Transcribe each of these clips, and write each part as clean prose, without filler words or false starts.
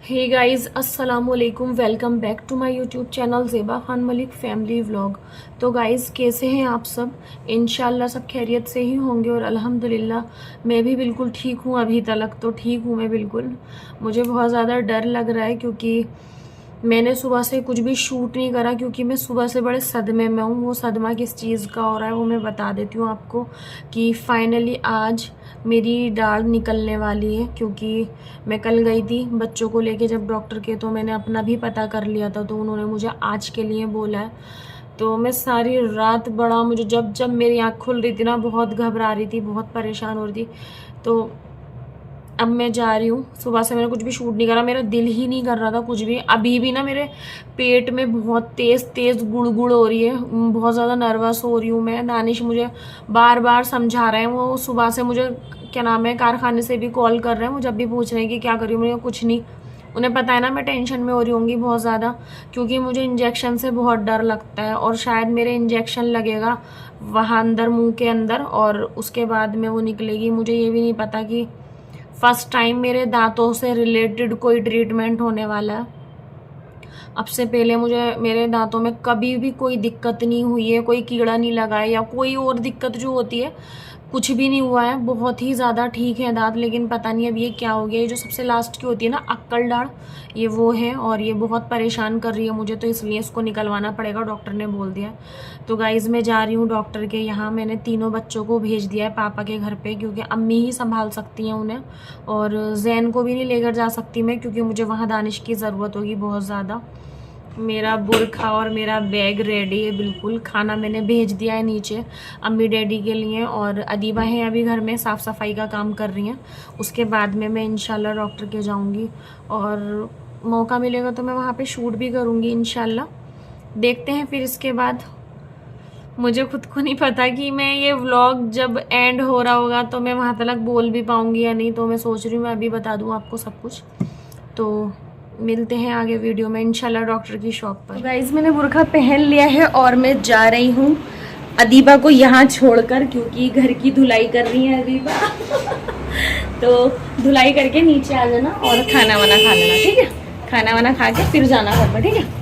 हे guys, अस्सलाम वालेकुम। Welcome back to my YouTube channel Zeba Khan Malik family vlog. तो गाइस, कैसे हैं आप सब? इंशाल्लाह सब खैरियत से ही होंगे और अल्हम्दुलिल्लाह मैं भी बिल्कुल ठीक हूँ। अभी तक तो ठीक हूँ मैं बिल्कुल। मुझे बहुत ज़्यादा डर लग रहा है क्योंकि मैंने सुबह से कुछ भी शूट नहीं करा, क्योंकि मैं सुबह से बड़े सदमे में हूँ। वो सदमा किस चीज़ का हो रहा है वो मैं बता देती हूँ आपको कि फाइनली आज मेरी दाढ़ निकलने वाली है। क्योंकि मैं कल गई थी बच्चों को लेके जब डॉक्टर के, तो मैंने अपना भी पता कर लिया था, तो उन्होंने मुझे आज के लिए बोला है। तो मैं सारी रात बड़ा, मुझे जब जब मेरी आँख खुल रही थी ना, बहुत घबरा रही थी, बहुत परेशान हो रही थी। तो अब मैं जा रही हूँ। सुबह से मैंने कुछ भी शूट नहीं करा, मेरा दिल ही नहीं कर रहा था कुछ भी। अभी भी ना मेरे पेट में बहुत तेज़ तेज़ गुड़गुड़ हो रही है, बहुत ज़्यादा नर्वस हो रही हूँ मैं। दानिश मुझे बार बार समझा रहे हैं, वो सुबह से मुझे क्या नाम है कारखाने से भी कॉल कर रहे हैं, मुझे अभी पूछ रहे हैं कि क्या कर रही हूँ। मुझे कुछ नहीं, उन्हें पता है ना मैं टेंशन में हो रही होंगी बहुत ज़्यादा, क्योंकि मुझे इंजेक्शन से बहुत डर लगता है। और शायद मेरे इंजेक्शन लगेगा वहाँ अंदर मुंह के अंदर, और उसके बाद में वो निकलेगी। मुझे ये भी नहीं पता कि फर्स्ट टाइम मेरे दांतों से रिलेटेड कोई ट्रीटमेंट होने वाला है। अब से पहले मुझे मेरे दांतों में कभी भी कोई दिक्कत नहीं हुई है, कोई कीड़ा नहीं लगा है या कोई और दिक्कत जो होती है, कुछ भी नहीं हुआ है। बहुत ही ज़्यादा ठीक है दांत। लेकिन पता नहीं अब ये क्या हो गया। ये जो सबसे लास्ट की होती है ना अक्कल दाढ़, ये वो है और ये बहुत परेशान कर रही है मुझे, तो इसलिए इसको निकलवाना पड़ेगा, डॉक्टर ने बोल दिया। तो गाइज़ मैं जा रही हूँ डॉक्टर के यहाँ। मैंने तीनों बच्चों को भेज दिया है पापा के घर पे, क्योंकि अम्मी ही संभाल सकती हैं उन्हें, और जैन को भी नहीं लेकर जा सकती मैं, क्योंकि मुझे वहाँ दानिश की ज़रूरत होगी बहुत ज़्यादा। मेरा बुरखा और मेरा बैग रेडी है बिल्कुल। खाना मैंने भेज दिया है नीचे अम्मी डैडी के लिए, और अदीबा है अभी घर में साफ़ सफाई का काम कर रही हैं। उसके बाद में मैं इंशाल्लाह डॉक्टर के जाऊंगी, और मौका मिलेगा तो मैं वहाँ पे शूट भी करूँगी इंशाल्लाह। देखते हैं फिर इसके बाद। मुझे खुद को नहीं पता कि मैं ये व्लॉग जब एंड हो रहा होगा तो मैं वहाँ तक बोल भी पाऊँगी या नहीं, तो मैं सोच रही हूँ मैं अभी बता दूँ आपको सब कुछ। तो मिलते हैं आगे वीडियो में इंशाल्लाह डॉक्टर की शॉप पर। गाइज मैंने बुरखा पहन लिया है और मैं जा रही हूँ अदीबा को यहाँ छोड़कर, क्योंकि घर की धुलाई कर रही है अदीबा। तो धुलाई करके नीचे आ जाना और खाना वाना खा लेना, ठीक है? खाना वाना खा के फिर जाना घर पर, ठीक है?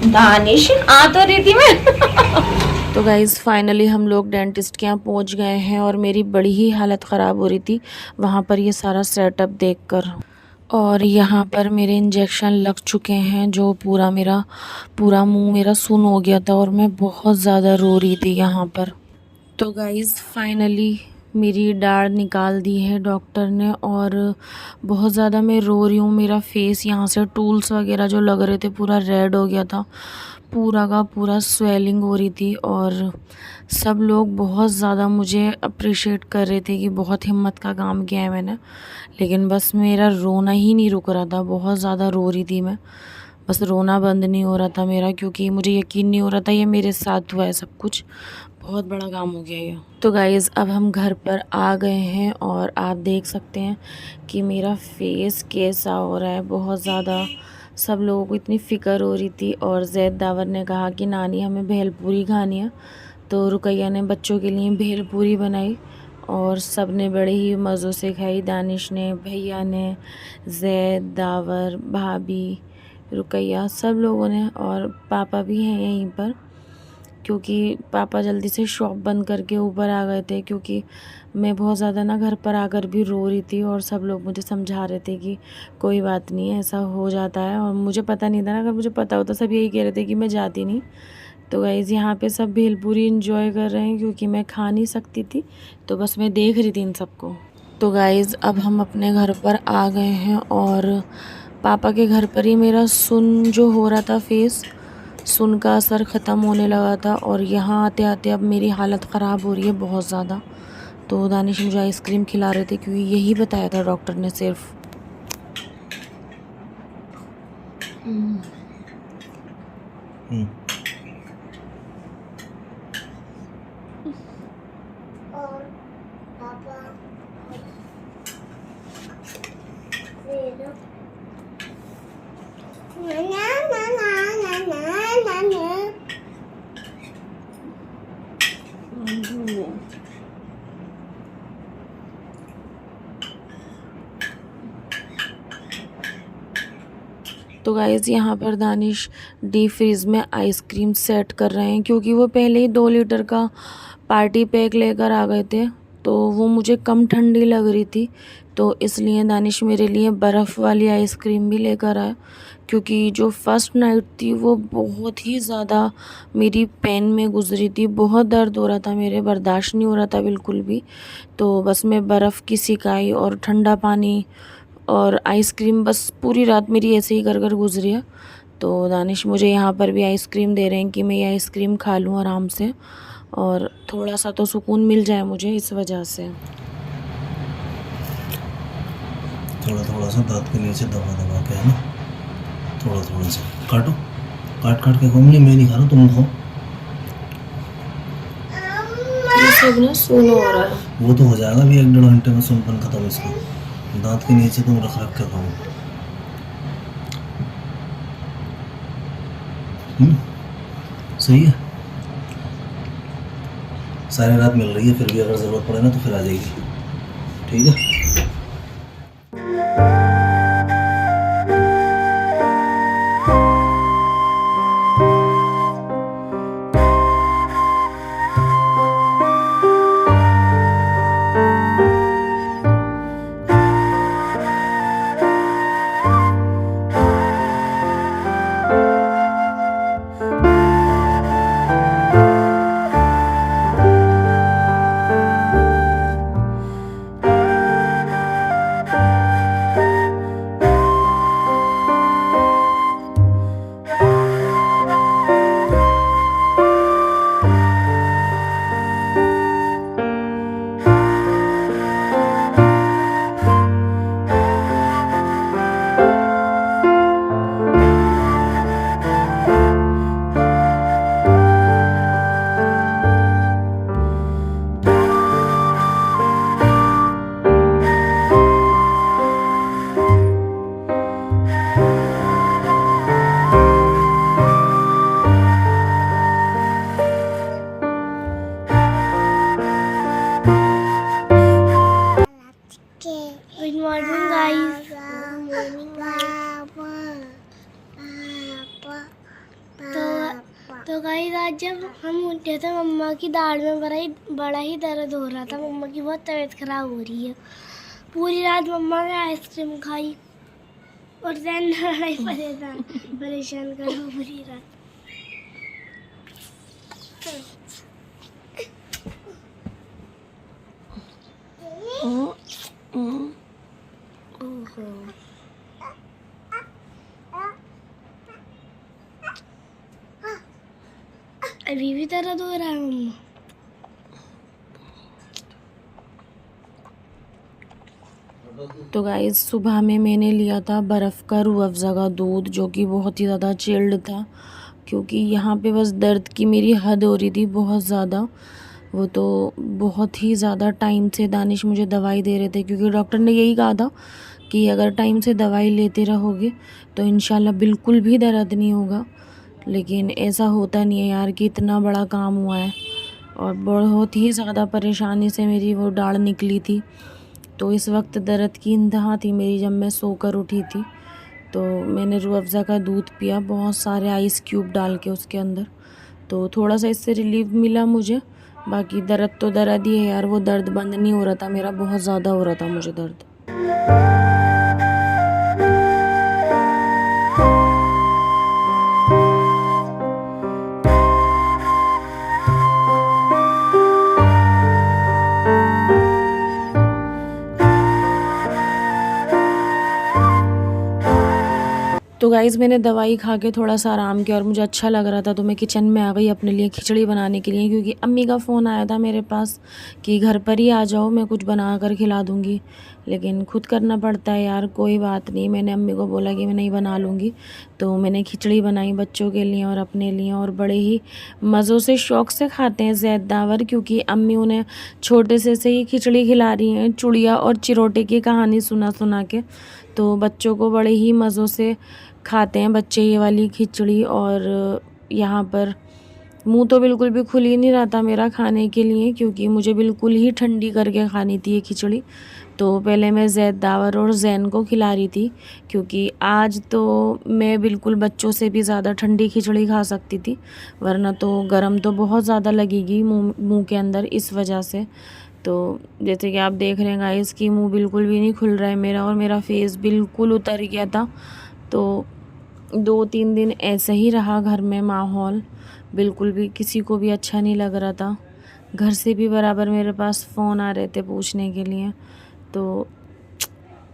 दानिश आ तो रही थी मैं। तो गाइज़ फाइनली हम लोग डेंटिस्ट के यहाँ पहुँच गए हैं, और मेरी बड़ी ही हालत ख़राब हो रही थी वहाँ पर ये सारा सेटअप देखकर। और यहाँ पर मेरे इंजेक्शन लग चुके हैं, जो पूरा मुंह मेरा सुन्न हो गया था, और मैं बहुत ज़्यादा रो रही थी यहाँ पर। तो गाइज़ फाइनली मेरी दाढ़ निकाल दी है डॉक्टर ने, और बहुत ज़्यादा मैं रो रही हूँ। मेरा फेस यहाँ से टूल्स वगैरह जो लग रहे थे पूरा रेड हो गया था, पूरा का पूरा स्वेलिंग हो रही थी। और सब लोग बहुत ज़्यादा मुझे अप्रिशिएट कर रहे थे कि बहुत हिम्मत का काम किया है मैंने। लेकिन बस मेरा रोना ही नहीं रुक रहा था, बहुत ज़्यादा रो रही थी मैं। बस रोना बंद नहीं हो रहा था मेरा, क्योंकि मुझे यकीन नहीं हो रहा था ये मेरे साथ हुआ है सब कुछ। बहुत बड़ा काम हो गया ये। तो गाइज़ अब हम घर पर आ गए हैं, और आप देख सकते हैं कि मेरा फेस कैसा हो रहा है। बहुत ज़्यादा सब लोगों को इतनी फ़िक्र हो रही थी। और जैद दावर ने कहा कि नानी हमें भेलपूरी खानी है, तो रुकैया ने बच्चों के लिए भेलपूरी बनाई, और सब ने बड़े ही मज़ों से खाई। दानिश ने, भैया ने, जैद, दावर, भाभी, रुकैया, सब लोगों ने। और पापा भी हैं यहीं पर, क्योंकि पापा जल्दी से शॉप बंद करके ऊपर आ गए थे, क्योंकि मैं बहुत ज़्यादा ना घर पर आकर भी रो रही थी। और सब लोग मुझे समझा रहे थे कि कोई बात नहीं है, ऐसा हो जाता है। और मुझे पता नहीं था ना, अगर मुझे पता होता सब यही कह रहे थे कि मैं जाती नहीं। तो गाइज़ यहाँ पे सब भेलपूरी इंजॉय कर रहे हैं, क्योंकि मैं खा नहीं सकती थी, तो बस मैं देख रही थी इन सबको। तो गाइज़ अब हम अपने घर पर आ गए हैं, और पापा के घर पर ही मेरा सुन जो हो रहा था फेस, सुन का असर ख़त्म होने लगा था। और यहाँ आते आते अब मेरी हालत ख़राब हो रही है बहुत ज़्यादा। तो दानिश मुझे आइसक्रीम खिला रहे थे, क्योंकि यही बताया था डॉक्टर ने सिर्फ। और पापा तो गाइज़ यहाँ पर दानिश डीप फ्रीज़ में आइसक्रीम सेट कर रहे हैं, क्योंकि वो पहले ही 2 लीटर का पार्टी पैक लेकर आ गए थे, तो वो मुझे कम ठंडी लग रही थी, तो इसलिए दानिश मेरे लिए बर्फ़ वाली आइसक्रीम भी लेकर आया। क्योंकि जो फर्स्ट नाइट थी वो बहुत ही ज़्यादा मेरी पेन में गुजरी थी, बहुत दर्द हो रहा था, मेरे बर्दाश्त नहीं हो रहा था बिल्कुल भी। तो बस मैं बर्फ़ की सिकाई और ठंडा पानी और आइसक्रीम, बस पूरी रात मेरी ऐसे ही कर गुजरी है। तो दानिश मुझे यहाँ पर भी आइसक्रीम दे रहे हैं कि मैं ये आइसक्रीम खा लूँ आराम से, और थोड़ा सा तो सुकून मिल जाए मुझे इस वजह से। थोड़ा थोड़ा सा दांत के नीचे दबा दबा के, है ना, थोड़ा थोड़ा सा काटो, काट काट के खाऊंगी, मैं नहीं खा रहा, तुम खाओ। ये सब ना सुन हो रहा है, वो तो हो जाएगा अभी 1-1.5 घंटे में, सुनपन खत्म इसका। दांत के नीचे तुम रख रख के खाओ। सही है, सारी रात मिल रही है, फिर भी अगर ज़रूरत पड़े ना तो फिर आ जाएगी, ठीक है। तो गाइस आज जब हम उठे थे मम्मा की दाढ़ में बड़ा ही दर्द हो रहा था। मम्मा की बहुत तबीयत खराब हो रही है। पूरी रात मम्मा ने आइसक्रीम खाई और जैन परेशान करा पूरी रात। अभी भी दर्द हो रहा है मम्मा। तो गाइस सुबह में मैंने लिया था बर्फ़ का रूह अफ़ज़ा का दूध, जो कि बहुत ही ज़्यादा चिल्ड था, क्योंकि यहाँ पे बस दर्द की मेरी हद हो रही थी बहुत ज़्यादा। वो तो बहुत ही ज़्यादा टाइम से दानिश मुझे दवाई दे रहे थे, क्योंकि डॉक्टर ने यही कहा था कि अगर टाइम से दवाई लेते रहोगे तो इंशाल्लाह बिल्कुल भी दर्द नहीं होगा। लेकिन ऐसा होता नहीं है यार कि इतना बड़ा काम हुआ है, और बहुत ही ज़्यादा परेशानी से मेरी वो दाढ़ निकली थी। तो इस वक्त दर्द की इंतहा थी मेरी जब मैं सोकर उठी थी। तो मैंने रूह अफ़ज़ा का दूध पिया, बहुत सारे आइस क्यूब डाल के उसके अंदर, तो थोड़ा सा इससे रिलीफ मिला मुझे। बाकी दर्द तो दर्द ही है यार, वो दर्द बंद नहीं हो रहा था मेरा, बहुत ज़्यादा हो रहा था मुझे दर्द। तो गाइज़ मैंने दवाई खा के थोड़ा सा आराम किया और मुझे अच्छा लग रहा था, तो मैं किचन में आ गई अपने लिए खिचड़ी बनाने के लिए, क्योंकि अम्मी का फ़ोन आया था मेरे पास कि घर पर ही आ जाओ, मैं कुछ बना कर खिला दूँगी। लेकिन खुद करना पड़ता है यार, कोई बात नहीं। मैंने अम्मी को बोला कि मैं नहीं बना लूँगी, तो मैंने खिचड़ी बनाई बच्चों के लिए और अपने लिए, और बड़े ही मज़ों से शौक़ से खाते हैं ज़ैद दावर, क्योंकि अम्मी उन्हें छोटे से ही खिचड़ी खिला रही हैं, चुड़िया और चिरोटे की कहानी सुना सुना के। तो बच्चों को बड़े ही मज़ों से खाते हैं बच्चे ये वाली खिचड़ी। और यहाँ पर मुंह तो बिल्कुल भी खुल ही नहीं रहा था मेरा खाने के लिए, क्योंकि मुझे बिल्कुल ही ठंडी करके खानी थी ये खिचड़ी। तो पहले मैं ज़ैद, दावर और जैन को खिला रही थी, क्योंकि आज तो मैं बिल्कुल बच्चों से भी ज़्यादा ठंडी खिचड़ी खा सकती थी, वरना तो गरम तो बहुत ज़्यादा लगेगी मुंह के अंदर, इस वजह से। तो जैसे कि आप देख रहे हैं गाइस कि मुंह बिल्कुल भी नहीं खुल रहा है मेरा, और मेरा फेस बिल्कुल उतर गया था। तो 2-3 दिन ऐसे ही रहा घर में माहौल, बिल्कुल भी किसी को भी अच्छा नहीं लग रहा था। घर से भी बराबर मेरे पास फ़ोन आ रहे थे पूछने के लिए। तो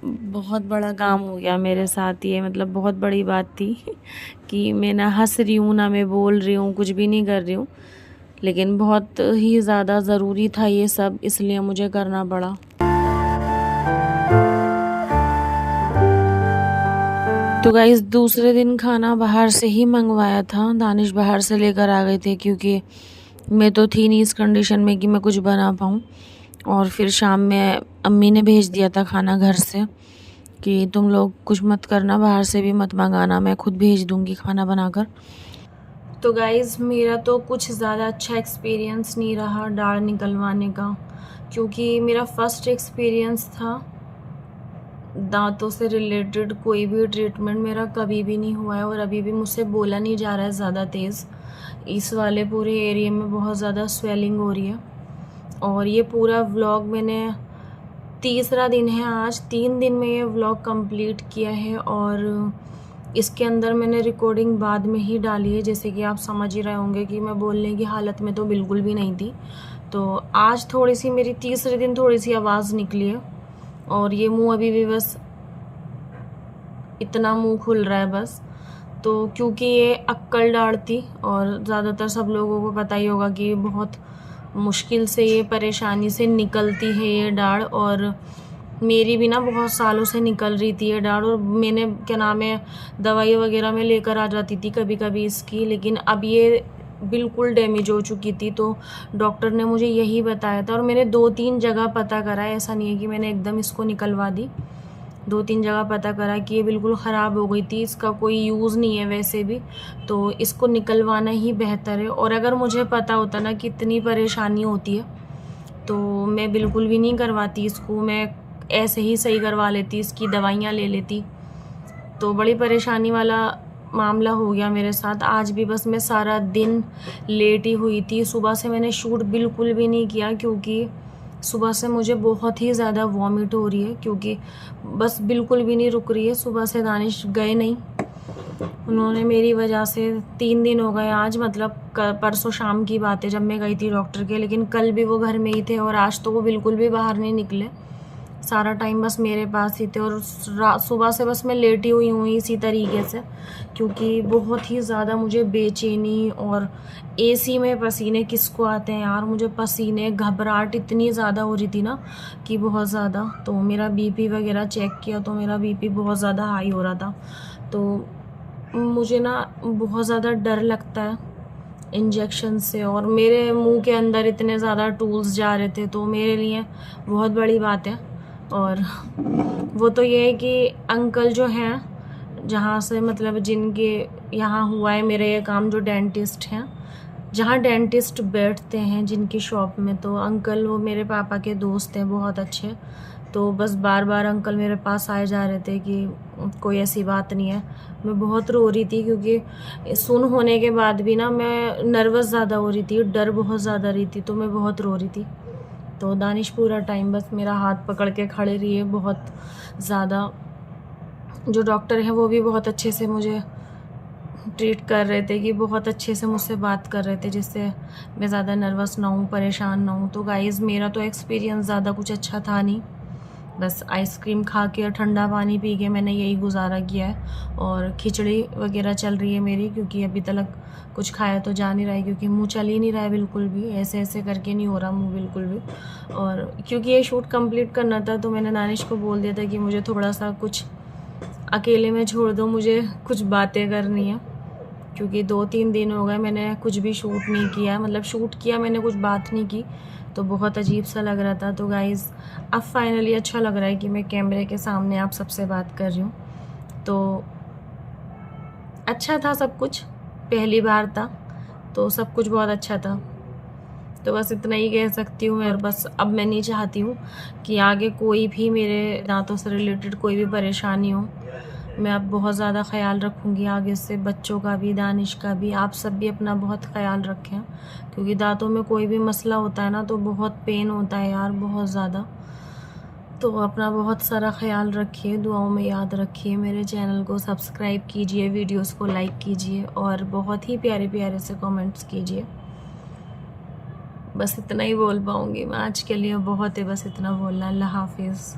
बहुत बड़ा काम हो गया मेरे साथ ये, मतलब बहुत बड़ी बात थी कि मैं ना हंस रही हूँ ना मैं बोल रही हूँ, कुछ भी नहीं कर रही हूँ, लेकिन बहुत ही ज़्यादा ज़रूरी था ये सब, इसलिए मुझे करना पड़ा। तो गाइस दूसरे दिन खाना बाहर से ही मंगवाया था, दानिश बाहर से लेकर आ गए थे, क्योंकि मैं तो थी नहीं इस कंडीशन में कि मैं कुछ बना पाऊँ। और फिर शाम में अम्मी ने भेज दिया था खाना घर से कि तुम लोग कुछ मत करना, बाहर से भी मत मंगाना, मैं खुद भेज दूँगी खाना बनाकर। तो गाइज़ मेरा तो कुछ ज़्यादा अच्छा एक्सपीरियंस नहीं रहा दाढ़ निकलवाने का, क्योंकि मेरा फर्स्ट एक्सपीरियंस था। दांतों से रिलेटेड कोई भी ट्रीटमेंट मेरा कभी भी नहीं हुआ है, और अभी भी मुझसे बोला नहीं जा रहा है ज़्यादा तेज़। इस वाले पूरे एरिया में बहुत ज़्यादा स्वेलिंग हो रही है। और ये पूरा व्लॉग मैंने, तीसरा दिन है आज, 3 दिन में ये व्लॉग कंप्लीट किया है, और इसके अंदर मैंने रिकॉर्डिंग बाद में ही डाली है, जैसे कि आप समझ ही रहे होंगे कि मैं बोलने की हालत में तो बिल्कुल भी नहीं थी। तो आज थोड़ी सी मेरी तीसरे दिन थोड़ी सी आवाज़ निकली है, और ये मुंह अभी भी बस इतना मुंह खुल रहा है बस। तो क्योंकि ये अक्कल दाढ़ थी, और ज़्यादातर सब लोगों को पता ही होगा कि बहुत मुश्किल से ये परेशानी से निकलती है ये दाढ़, और मेरी भी ना बहुत सालों से निकल रही थी ये दाढ़, और मैंने क्या नाम है दवाई वगैरह में लेकर आ जाती थी कभी कभी इसकी, लेकिन अब ये बिल्कुल डैमेज हो चुकी थी। तो डॉक्टर ने मुझे यही बताया था, और मैंने 2-3 जगह पता करा, ऐसा नहीं है कि मैंने एकदम इसको निकलवा दी। 2-3 जगह पता करा कि ये बिल्कुल ख़राब हो गई थी, इसका कोई यूज़ नहीं है वैसे भी, तो इसको निकलवाना ही बेहतर है। और अगर मुझे पता होता ना कि इतनी परेशानी होती है, तो मैं बिल्कुल भी नहीं करवाती इसको, मैं ऐसे ही सही करवा लेती, इसकी दवाइयाँ ले लेती। तो बड़ी परेशानी वाला मामला हो गया मेरे साथ। आज भी बस मैं सारा दिन लेट ही हुई थी, सुबह से मैंने शूट बिल्कुल भी नहीं किया, क्योंकि सुबह से मुझे बहुत ही ज़्यादा वॉमिट हो रही है, क्योंकि बस बिल्कुल भी नहीं रुक रही है। सुबह से दानिश गए नहीं, उन्होंने मेरी वजह से 3 दिन हो गए आज, मतलब परसों शाम की बात है जब मैं गई थी डॉक्टर के, लेकिन कल भी वो घर में ही थे, और आज तो वो बिल्कुल भी बाहर नहीं निकले, सारा टाइम बस मेरे पास ही थे। और सुबह से बस मैं लेटी हुई हूँ इसी तरीके से, क्योंकि बहुत ही ज़्यादा मुझे बेचैनी, और एसी में पसीने किसको आते हैं यार, मुझे पसीने, घबराहट इतनी ज़्यादा हो रही थी ना कि बहुत ज़्यादा। तो मेरा बीपी वगैरह चेक किया तो मेरा बीपी बहुत ज़्यादा हाई हो रहा था। तो मुझे ना बहुत ज़्यादा डर लगता है इंजेक्शन से, और मेरे मुंह के अंदर इतने ज़्यादा टूल्स जा रहे थे, तो मेरे लिए बहुत बड़ी बात है। और वो तो ये है कि अंकल जो हैं जहाँ से, मतलब जिनके यहाँ हुआ है मेरा ये काम, जो डेंटिस्ट हैं, जहाँ डेंटिस्ट बैठते हैं जिनकी शॉप में, तो अंकल वो मेरे पापा के दोस्त हैं बहुत अच्छे। तो बस बार बार अंकल मेरे पास आए जा रहे थे कि कोई ऐसी बात नहीं है। मैं बहुत रो रही थी, क्योंकि सुन होने के बाद भी ना मैं नर्वस ज़्यादा हो रही थी, डर बहुत ज़्यादा रही थी, तो मैं बहुत रो रही थी। तो दानिश पूरा टाइम बस मेरा हाथ पकड़ के खड़े रहिए, बहुत ज़्यादा। जो डॉक्टर है वो भी बहुत अच्छे से मुझे ट्रीट कर रहे थे, कि बहुत अच्छे से मुझसे बात कर रहे थे, जिससे मैं ज़्यादा नर्वस ना हूँ, परेशान ना हूँ। तो गाइज़ मेरा तो एक्सपीरियंस ज़्यादा कुछ अच्छा था नहीं, बस आइसक्रीम खा के और ठंडा पानी पी के मैंने यही गुजारा किया है। और खिचड़ी वगैरह चल रही है मेरी, क्योंकि अभी तक कुछ खाया तो जा नहीं रहा है, क्योंकि मुंह चल ही नहीं रहा है बिल्कुल भी, ऐसे ऐसे करके नहीं हो रहा मुंह बिल्कुल भी। और क्योंकि ये शूट कंप्लीट करना था, तो मैंने दानिश को बोल दिया था कि मुझे थोड़ा सा कुछ अकेले में छोड़ दो, मुझे कुछ बातें करनी है, क्योंकि 2-3 दिन हो गए मैंने कुछ भी शूट नहीं किया, मतलब शूट किया मैंने, कुछ बात नहीं की। तो बहुत अजीब सा लग रहा था। तो गाइज़ अब फाइनली अच्छा लग रहा है कि मैं कैमरे के सामने आप सबसे बात कर रही हूँ। तो अच्छा था सब कुछ, पहली बार था तो सब कुछ बहुत अच्छा था। तो बस इतना ही कह सकती हूँ। और बस अब मैं नहीं चाहती हूँ कि आगे कोई भी मेरे दांतों से रिलेटेड कोई भी परेशानी हो। मैं अब बहुत ज़्यादा ख्याल रखूँगी आगे से, बच्चों का भी, दानिश का भी। आप सब भी अपना बहुत ख्याल रखें, क्योंकि दांतों में कोई भी मसला होता है ना तो बहुत पेन होता है यार, बहुत ज़्यादा। तो अपना बहुत सारा ख्याल रखिए, दुआओं में याद रखिए। मेरे चैनल को सब्सक्राइब कीजिए, वीडियोस को लाइक कीजिए और बहुत ही प्यारे प्यारे से कमेंट्स कीजिए। बस इतना ही बोल पाऊँगी मैं आज के लिए, बहुत है बस इतना बोलना। अल्लाह हाफिज़।